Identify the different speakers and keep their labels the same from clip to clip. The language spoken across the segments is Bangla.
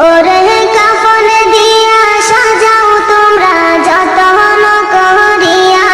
Speaker 1: ওরে কাফন দিয়া সাজাও তোমরা যতন করিয়া,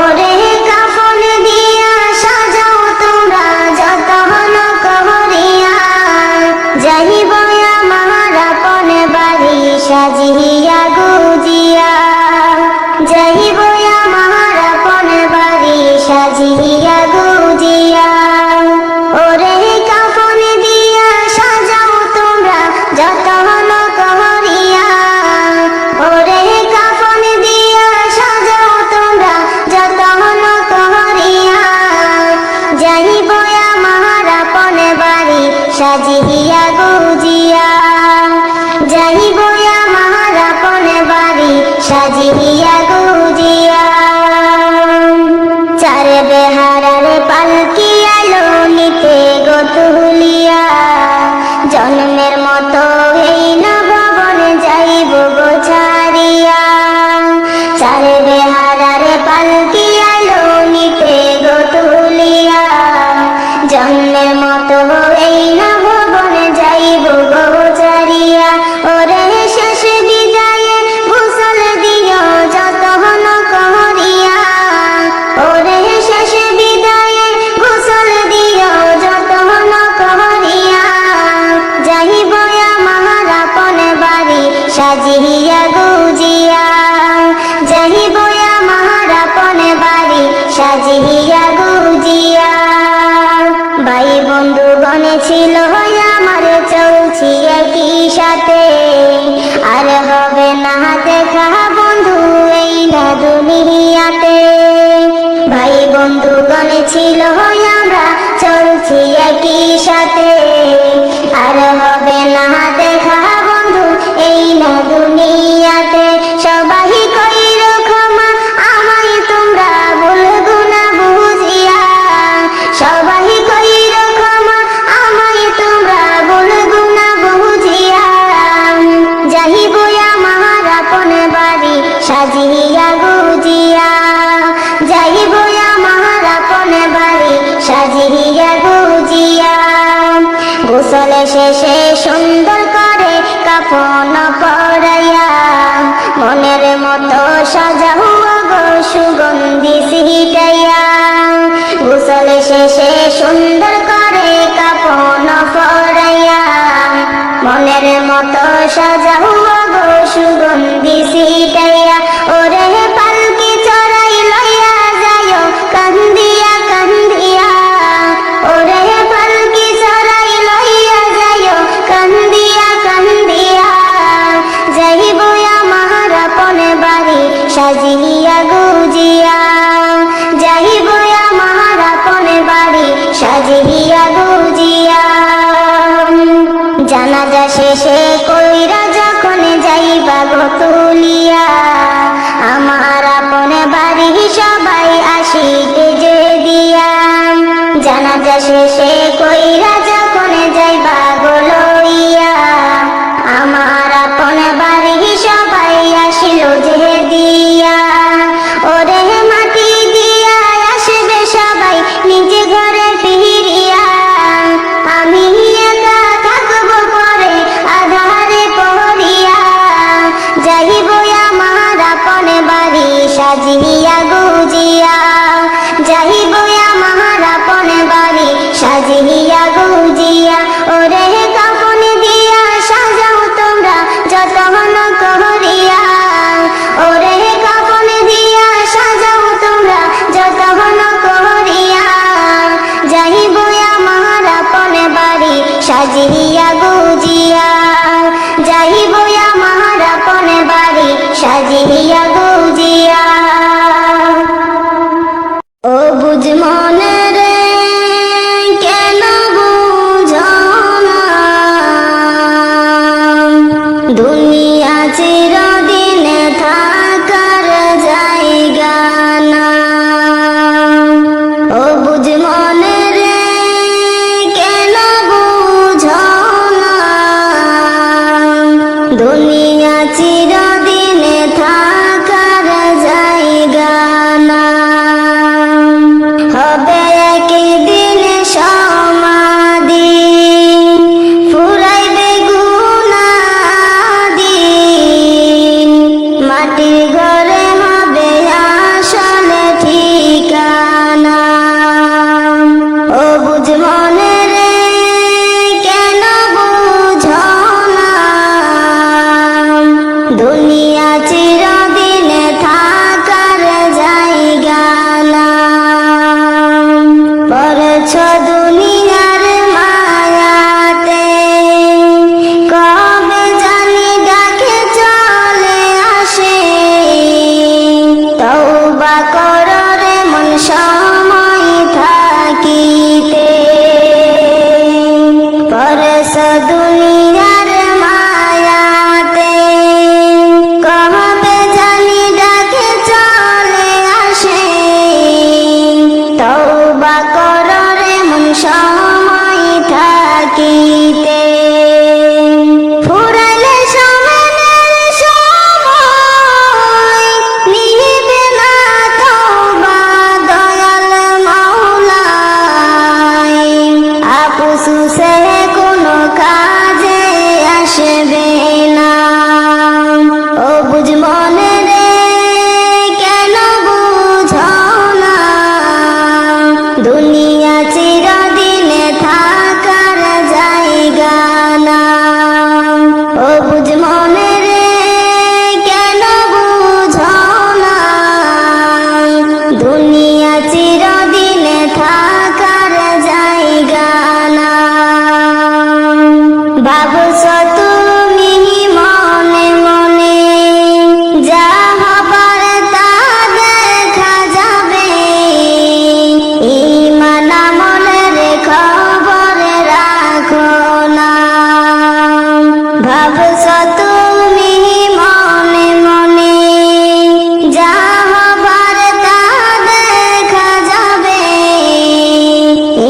Speaker 1: ওরে কাফন দিয়া সাজাও তোমরা যতন করিয়া, যাইব আমার আপন বাড়ি সাজিয়া গুজিয়া, যাইব আমার আপন বাড়ি সাজিয়া গুজিয়া। ওরে কাফন দিয়া সাজাও তোমরা যতন করিয়া, ওরে কাফন দিয়া সাজাও তোমরা যতন করিয়া, যাইব আমার আপন বাড়ি সাজিয়া গুজিয়া, যাইব আমার আপন বাড়ি সাজিয়া গুজিয়া। চার বেহারার পালকি আলো নিতে গো তুলিয়া, জন্মের মতো এই নববন যাইব গো ছাড়িয়া। চার বেহারার পালকি আলো নিতে গো তুলিয়া, জন্মের মতো এই নববন যাইব গো ছাড়িয়া। ওরে শেষ বিদায়ে গোসল দিও যতন করিয়া, ওরে শেষ বিদায়ে গোসল দিও যতন করিয়া, যাইব আমার আপন বাড়ি সাজিয়া গুজিয়া, যাইব আমার আপন বাড়ি সাজিয়া গুজিয়া। ভাই বন্ধুগণ ছিল আমার চলছি একই সাথে, আর হবে না দেখা বন্ধু এই না দুনিয়াতে। ভাই বন্ধুগণ ছিল আমরা চলছি একই সাথে, আর হবে না দেখা বন্ধু এই না দুনিয়াতে। সবাই কইর ক্ষমা আমায় তোমরা ভুলবো না বুঝিয়া, সবাই কইর ক্ষমা আমায় তোমরা ভুলবো না বুঝিয়া, যাইব আমার আপন বাড়ি সাজিয়া গুজিয়া, যাইব আমার আপন বাড়ি সাজিয়া গুজিয়া। গোসল শেষে সুন্দর করে কাফন পরাইয়া, মনের মতো সাজাও গো সুগন্ধি ছিটাইয়া। গোসল শেষে সুন্দর করে কাফন পরাইয়া, মনের মতো সাজাও গো সুগন্ধি ছিটাইয়া। ওরে পালকি চড়াই লইয়া যাইও কান্দিয়া কান্দিয়া, ওরে পালকি চড়াই লইয়া যাইও কান্দিয়া কান্দিয়া, যাইব আমার আপন বাড়ি সাজিয়া গুজিয়া, যাইব আমার আপন বাড়ি সাজিয়া গুজিয়া। জানাজা শেষে কইরা যখন যাইবা গো তুলিয়া, আমার আপন বাড়ি সবাই আসিতে যে দিয়া। জানাজা শেষে কইরা যখন যাইবা গো লইয়া, আমার আপন বাড়ি সবাই আসিল যে দিয়া। ওরে মাটি দিয়া আসবে সবাই নিজে ঘরে ফিরিয়া, আমি একা থাকবো পরে আধারে পড়িয়া, যাইব আমার আপন বাড়ি সাজিয়া গুজিয়া, যাইব আমার আপন বাড়ি সাজিয়া গুজিয়া। ওরে কাফন দিয়া সাজাও তোমরা যতন করিয়া, ওরে কাফন দিয়া সাজাও তোমরা যতন করিয়া, যাইব আমার আপন বাড়ি সাজিয়া গুজিয়া, যাইব আমার আপন বাড়ি সাজিয়া গুজিয়া। ও বুঝ মনে রে কেন বুঝো না, দুনিয়া চিরদিন থাকার জায়গা না। ও বুঝ মনে রে কেন বুঝো না, দুনিয়া চিরদিন থাকার জায়গা না। হবে একদিন সমাধি ফুরাইবে গুণ ভাবছো তুমি মনে মনে, যা হবার তা দেখা যাবে। ঈমান আমলের খবর রাখো না। ভাবছো তুমি মনে মনে, যা হবার তা দেখা যাবে।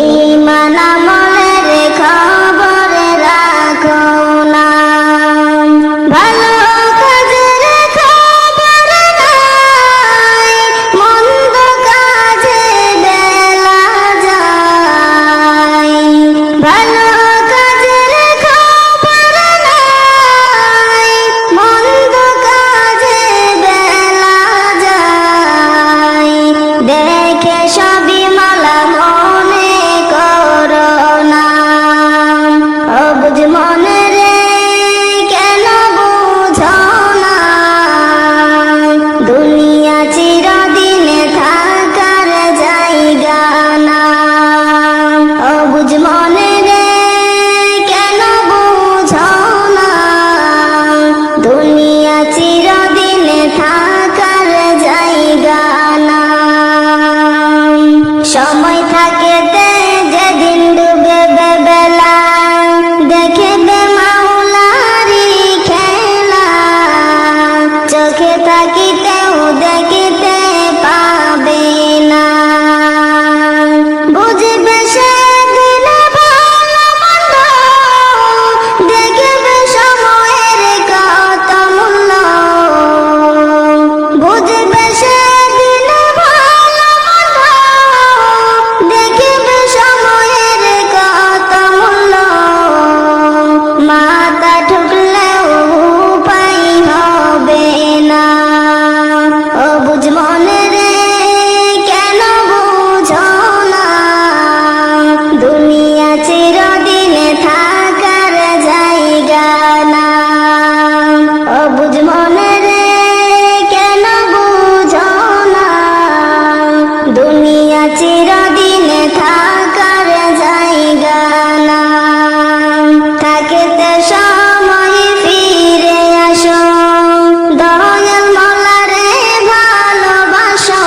Speaker 1: ঈমান আমলের খবর রাখো না। ভালো কাজের খবর নাই, মন্দ কাজে বেলা যায়। ভালো কাজের খবর নাই, মন্দ কাজে বেলা যায়। দেখে সবই মালা মনে করো না। অবুঝ মনে রে কেন বুঝো না, দুনিয়া চিরদিনে থাকার জায়গা না। অবুঝ মনে রে কেন বুঝো না, দুনিয়া চিরদিনে থাকার জায়গা না। সময় থাকেতে যেদিন ডুবে বেলা, দেখেতে মাওলারি খেলা। চোখে থাকিতেও দেখিতে পাবে না, বুঝবে সেদিন ভালো মন্দ, দেখবে সময়ের কত মূল্য। বুঝবে সেদিন ভালো মন্দ, দেখবে সময়ের কত মূল্য। মাথা ঠুকলেও উপায় হবে না। অবুঝ মনে রে কেন বুঝো না, দুনিয়া চিরদিনে থাকার জায়গা না। অবুঝ মনে রে কেন বুঝো না, দুনিয়া চিরদিনে থাকার জায়গা না। থাকিতে সময় ফিরে আসো, দয়াল মাওলারে ভালোবাসো।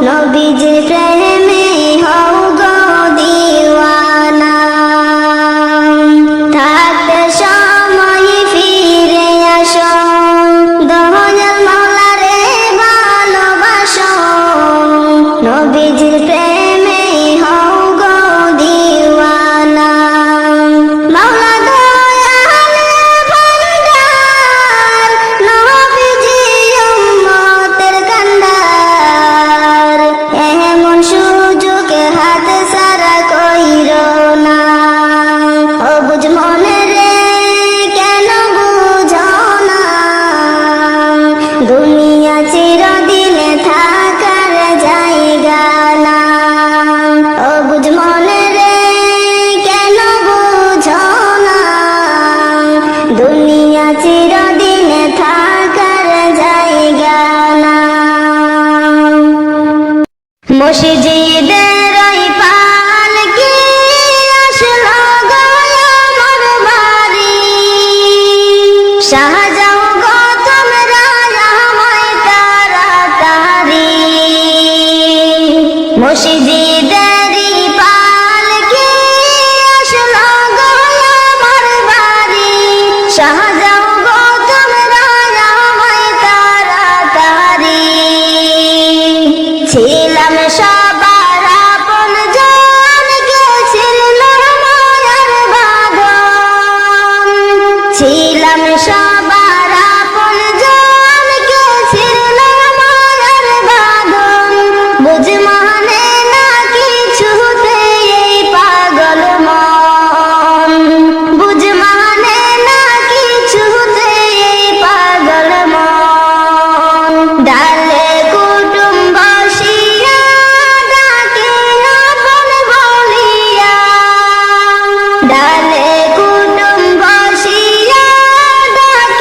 Speaker 1: নবীজির প্রেমে হও গো দিওয়ানা। থাকতে সময় ফিরে আসো, দয়াল মাওলারে ভালোবাসো। নবীজির প্রেমে হও গো দিওয়ানা। মাওলা দয়ালের ভান্ডার, নবীজি উম্মতের কান্ডার। এমন সুযোগ হাত ছাড়া কইরো না। অবুঝ মনে রে কেন বুঝো না, দুনিয়া চিরদিনে থাকার জায়গা না। অবুঝ মনে রে কেন বুঝো না, দুনিয়া চিরদিনে থাকার জায়গা না। মসজিদের ওই পালকি আসলো গো আমার বাড়ি। শাহজাও গো তোমরা আমায় তাড়াতাড়ি। মসজিদেরই পালকি আসলো গো আমার বাড়ি। শাহজাও গো তোমরা আমায় তাড়াতাড়ি। ছিলাম সবার আপনজন, কেউ ছিল না মায়ার বাঁধন। ছিলাম সবার আপনজন, কেউ ছিল না মায়ার বাঁধন। বুঝ মানে না কিছুতে এই পাগল মন। বুঝ মানে না কিছুতে এই পাগল মন। ডালে কুটুম বসিয়া ডাকে আপন বলিয়া। ডালে কুটুম বসিয়া ডাকে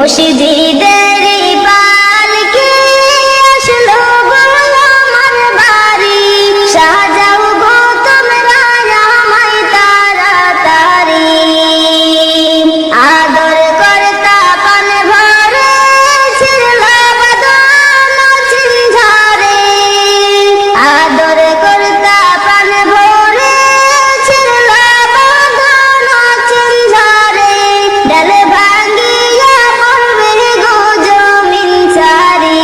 Speaker 1: মসজিদের পালকি আসলো গো আমার বাড়ি, সাজাও গো তোমরা আমায় তাড়াতাড়ি। আদর কর্তা পান ভরে ছিল বাঁধন ঝিঞ্ঝারে, আদর কর্তা পান ভরে ছিল বাঁধন ঝিঞ্ঝারে। ডাল ভাঙ্গিয়া পড়বে গো জমিন ছাড়ি,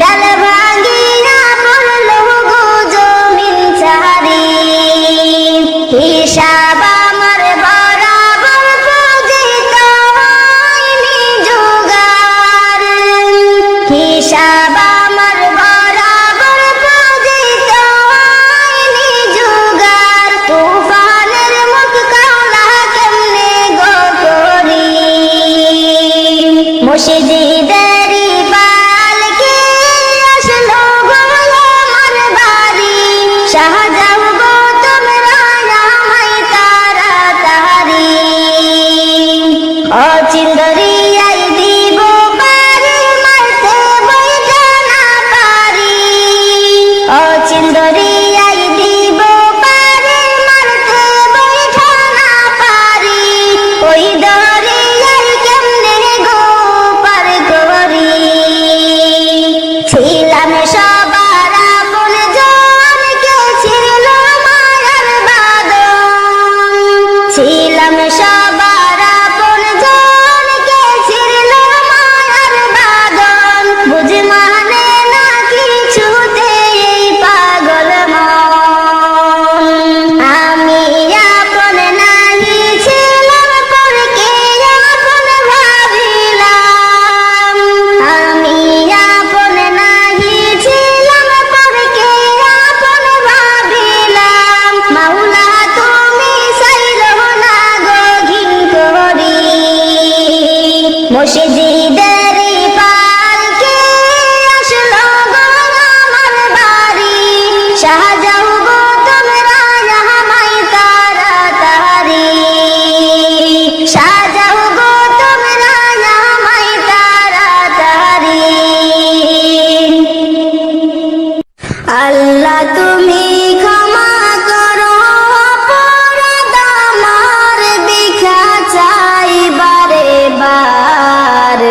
Speaker 1: ডাল ভাঙ্গিয়া পড়লো গো জমিন ছাড়ি। হিসাব আমার বরাবর পূজিত হয়নি জোগাড়, হিসাব আমার বরাবর পূজিত হয়নি জোগাড়। তুফানের মুখ কাওলা কেমনে গো করি, মসজিদের পালকি আসলো গো আমার বাড়ি, সাজাও গো তোমরা আমায় তাড়াতাড়ি। অচিন্দরিয়াই দিব পারি মারতে বইটা না পারি, অচিন্দরিয়াই দিব পারি মারতে বইটা না পারি। ওই দরিয়াই কেমনে গো পার করি, ছিলাম সবার আপন জন কেউ ছিল মায়ার বাঁধন, ছিলাম সবার আপন জন কেউ ছিল মায়ার বাঁধন। বুঝ মানে না কিছুতে এই পাগল মন, আমি আপন নাহি ছিলাম পরকে আপন ভাবিলাম, আমি আপন নাহি ছিলাম পরকে আপন ভাবিলাম। মাওলা তুমি চাইলো না গো ঘিন করি, মসজিদের পালকি আসলো গো আমার বাড়ি, সাজাও গো তোমরা আমায় তাড়াতাড়ি, সাজাও গো তোমরা আমায় তাড়াতাড়ি। আল্লাহ তুমি ক্ষমা করো অপরাধ আমার, ভিক্ষা চাই বারে বার।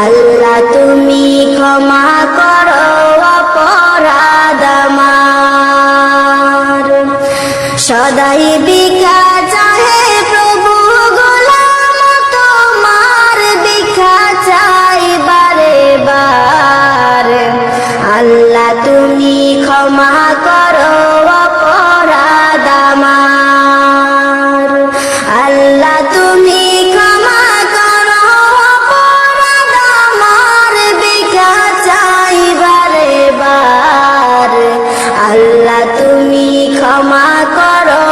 Speaker 1: আল্লাহ তুমি ক্ষমা করো অপরাধ আমার, সদাই ভিক্ষা চাহে প্রভু গোলাম তোমার, ভিক্ষা চাই বারে বার। আল্লাহ তুমি ক্ষমা করো অপরাধ আমার, আল্লাহ তুমি ক্ষমা করো অপরাধ আমার, ভিক্ষা চাই বারে বার। আল্লাহ তুমি ক্ষমা করো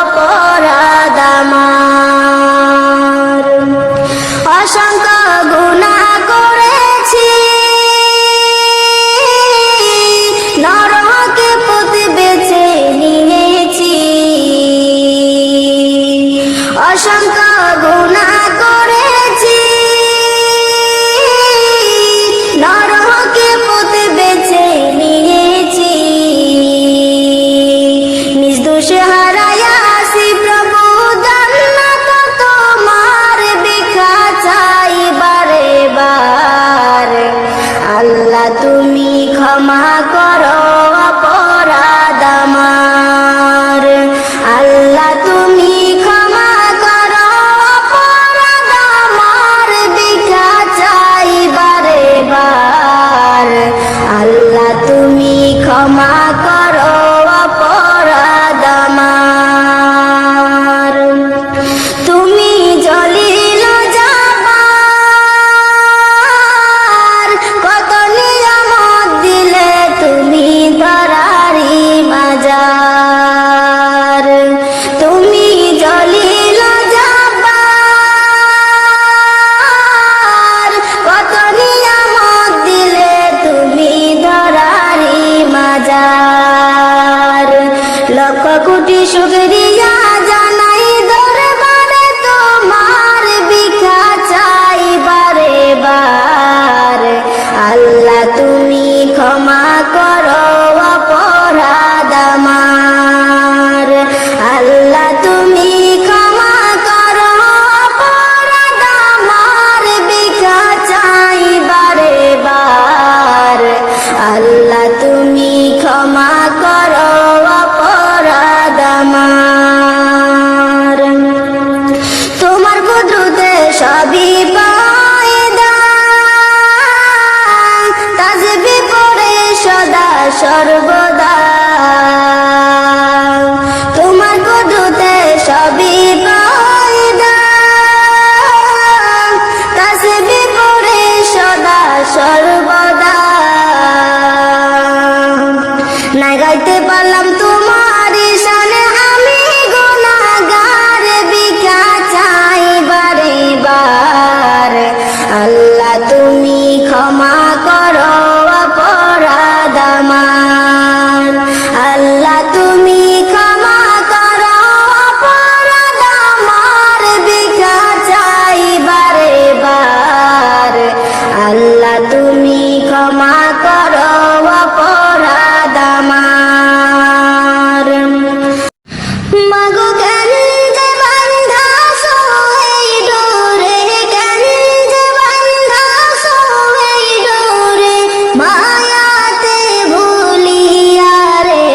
Speaker 1: অপরাধ আমার। অসংখ্য গুনাহ করেছি, নরকে পথ বেছে নিয়েছি, অসংখ্য গুনাহ করেছি, নরকে পথ বেছে নিয়েছি। নিজ দোষ হারায়া আসি প্রভু জান্নাত তোমার, ভিক্ষা চাই বারে বার। আল্লাহ তুমি ক্ষমা করো অপরাধ আমার, আল্লাহ তুমি ক্ষমা করো অপরাধ আমার, ভিক্ষা চাই বারে বার। আল্লাহ তুমি ক্ষমা করো অপরাধ আমার। তুমি জলিল জব্বার, কত নিয়ামত দিলে তুমি ধরারি মাজার। তুমি জলিল জব্বার, কত নিয়ামত দিলে তুমি ধরারি মাজার। লক্ষ কোটি শুকরিয়া জানাই দরবারে তোমার, ভিক্ষা চাই আল্লাহ তুমি ক্ষমা করো অপরাধ আমার, আল্লাহ তুমি ক্ষমা করো অপরাধ আমার, ভিক্ষা চাই বারে বার, আল্লাহ তুমি ক্ষমা করো অপরাধ আমার। তোমার কুদরতে সবই পায়দা, তাসবিহ পড়ে সদা সর্বদা, তোমার কুদরতে সবই পায়দা, তাসবিহ পড়ে সদা সর্বদা। না গাইতে পারলাম তোমার শানে আমি গুনাহগার, ভিক্ষা চাই বারে বার, আল্লাহ তুমি ক্ষমা করো অপরাধ আমার, আল্লাহ তুমি ক্ষমা করো অপরাধ আমার, ভিক্ষা চাই বারে বার, আল্লাহ তুমি ক্ষমা করো অপরাধ আমার। মাগো কেন যে বান্ধাছো এই ডোরে, কেন যে বান্ধাছো এই ডোরে, মায়াতে ভুলিয়া রে,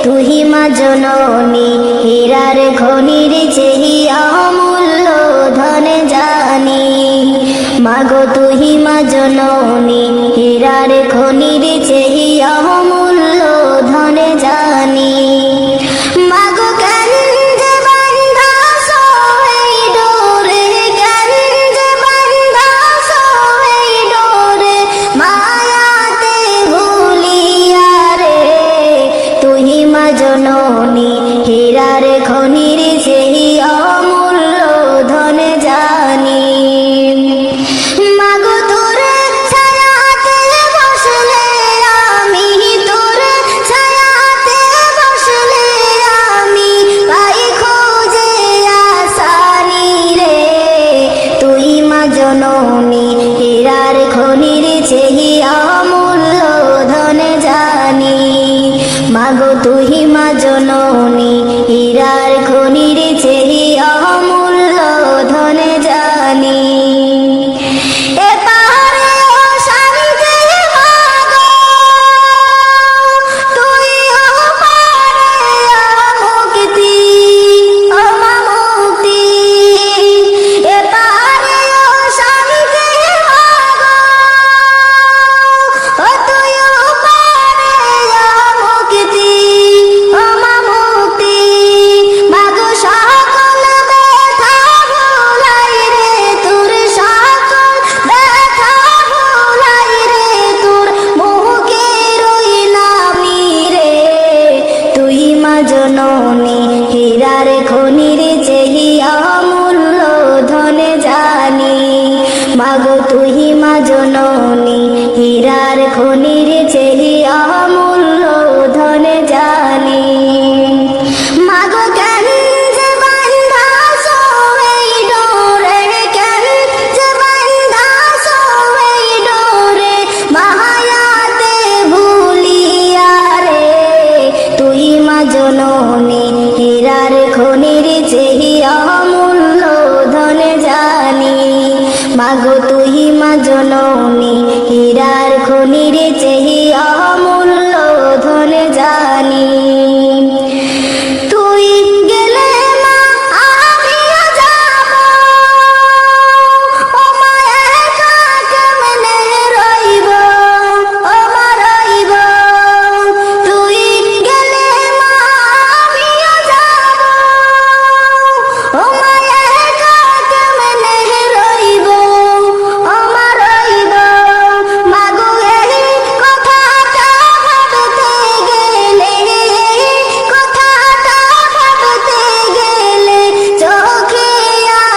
Speaker 1: তুহি মা জননী হীরার খনির চেয়ে অমূল্য ধন জানি, মাগো তুহি মা জননী হীরার খনির চেয়ে অমূল্য ধন জানি, মাগো কেন যে বান্ধাছো এই ডোরে, কেন যে বান্ধাছো এই ডোরে, মায়াতে ভুলিয়া রে, তুহি মা জননী হীরার খনির চেয়ে অমূল্য ধন জানি, মাগো তোরে ছায়াতে বসলে আমি, তোরে ছায়াতে বসলে আমি, পাই খোঁজে আসানি রে, তুই মা জননী হীরার খনির চেয়ে অমূল্য ধন জানি, মাগো তুই মা জননী হীরার খনির চেয়ে অমূল্য ধন জানি। এপারে ও শান্তি মাগো, তুই ওপারে মুক্তি, ও মা মুক্তি, এপারে ও শান্তি মাগো, ও তুই ওপারে মুক্তি, ও মা মুক্তি, মাগো সকল ব্যথা ভুলাই রে তোর, সকল ব্যথা ভুলাই রে তোর, মুখে রইলাম রে, তুই মা জননী হীরার খনির চেয়ে অমূল্য ধন জানি, মাগো তুই মা জননী হীরার খনির চেয়ে অমূল্য ধন জানি, মাগো কেন যে বান্ধাছো এই ডোরে, কেন যে বান্ধাছো এই ডোরে, মায়াতে ভুলিয়া রে, তুই মা জননী হীরার খনির চেয়ে অমূল্য ধন জানি, মাগো তুই মা জননী হীরার খনির চেয়ে অমূল্য ধন জানি, তুই গেলে মা আমিও যাব, ও মা একা কেমনে রইব, ও মা রইব, তুই গেলে মা আমিও যাব, ও মা একা কেমনে রইব, ও মা রইব, মাগো এই কথাটা ভাবতে গেলে, কথাটা ভাবতে গেলে চোখে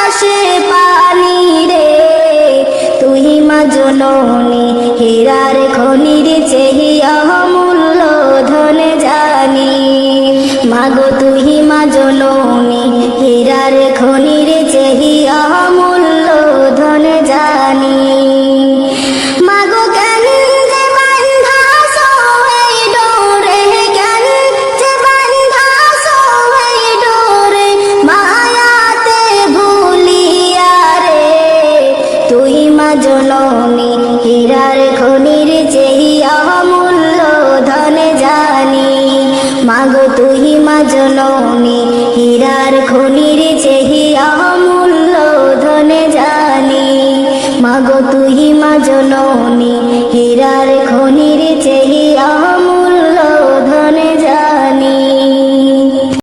Speaker 1: আসে পানি রে, তুই মা জননী হীরার খনির চেয়ে অমূল্য ধন জানি, মাগো তুই মা জননী হীরার খনির চেয়ে অমূল্য ধন জানি, মাগো মা জননী, হীরার খনির চেয়ে অমূল্য ধন জানি। মাগো তুই মা জননী, হীরার খনির চেয়ে অমূল্য ধন জানি। মাগো তুই মা জননী, হীরার খনির চেয়ে অমূল্য ধন